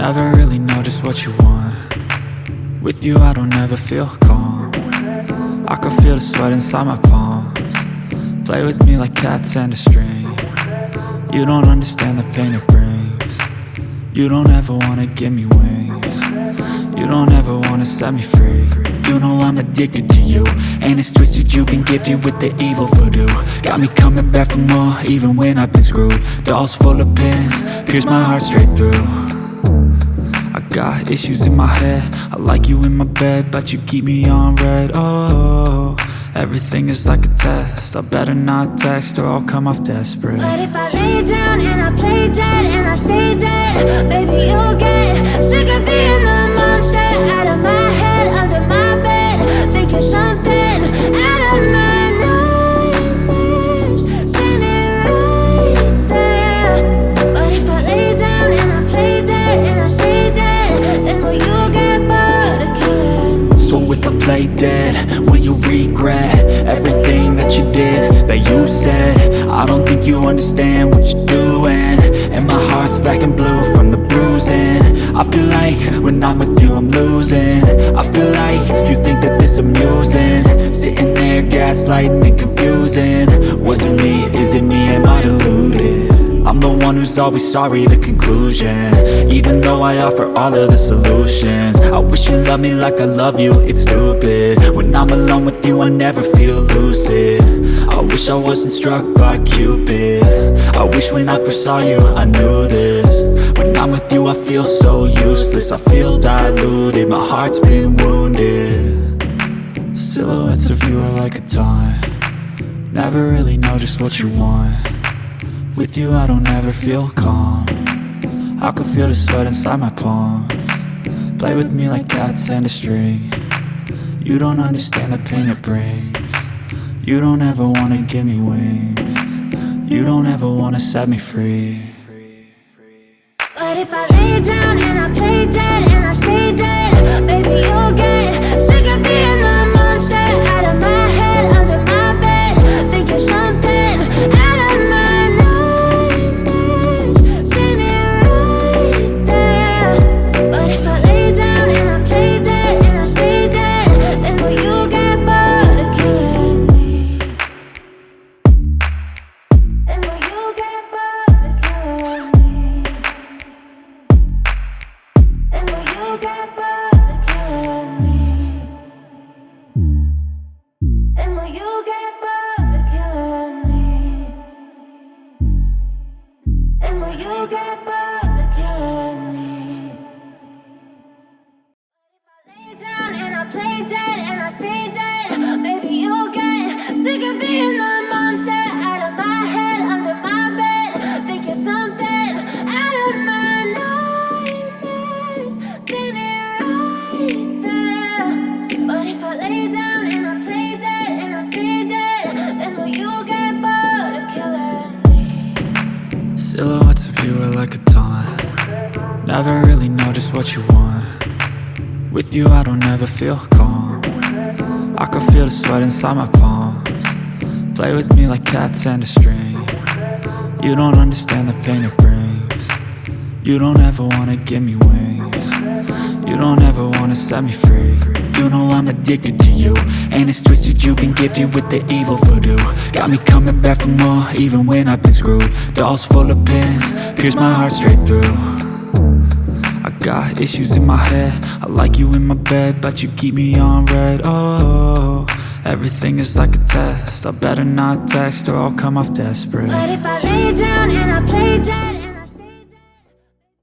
Never really know just what you want. With you I don't ever feel calm. I can feel the sweat inside my palms. Play with me like cats and a string. You don't understand the pain it brings. You don't ever wanna give me wings. You don't ever wanna set me free. You know I'm addicted to you, and it's twisted, you've been gifted with the evil voodoo. Got me coming back for more, even when I've been screwed. Dolls full of pins, pierce my heart straight through. I got issues in my head, I like you in my bed, but you keep me on red. Oh, everything is like a test, I better not text or I'll come off desperate. But if I lay down and I play dead and I stay dead, baby you'll get sick of being the monster out of my head, under my bed, thinking something out of my nightmares, standing right there. But if I lay down and I play dead and I stay dead, then will you get bored of killing me? So if I play dead, will you regret everything that you did, that you said? I don't think you understand what you're doing, and my heart's black and blue from the bruising. I feel like when I'm with you I'm losing. I feel like you think that this amusing, sitting there gaslighting and confusing. Was it me? Is it me? Am I deluded? I'm the one who's always sorry, the conclusion, even though I offer all of the solutions. I wish you loved me like I love you, it's stupid. When I'm alone with you I never feel lucid. I wish I wasn't struck by Cupid. I wish when I first saw you I knew this. When I'm with you I feel so useless, I feel diluted, my heart's been wounded. Silhouettes of you are like a taunt. Never really know just what you want. With you I don't ever feel calm. I can feel the sweat inside my palms. Play with me like cats and a string. You don't understand the pain it brings. You don't ever wanna give me wings. You don't ever wanna set me free. But if I lay down and I play dead and I stay dead, baby you'll get sick of being the monster out of my head, under my bed, thinking something out of my nightmares, standing right there. But if I lay down and I play dead and I stay dead, then will you get bored of killing me? Then will you get bored of killing me? And will you get bored of killing me? And will you get bored of killing me? And will you get bored of killing me? If I lay down and I play dead and I stay dead, baby you'll get sick of being the monster out of my head, under my bed, thinking something out of my nightmares, standing right there. But if I lay down and I play dead and I stay dead, then will you get bored of killing me? Silhouettes of you are like a taunt. Never really know just what you want. With you I don't ever feel calm. I can feel the sweat inside my palms. Play with me like cats and a string. You don't understand the pain it brings. You don't ever wanna give me wings. You don't ever wanna set me free. You know I'm addicted to you, and it's twisted, you've been gifted with the evil voodoo. Got me coming back for more, even when I've been screwed. Dolls full of pins, pierce my heart straight through. I got issues in my head, I like you in my bed, but you keep me on red. Oh, everything is like a test, I better not text or I'll come off desperate. But if I lay down and I play dead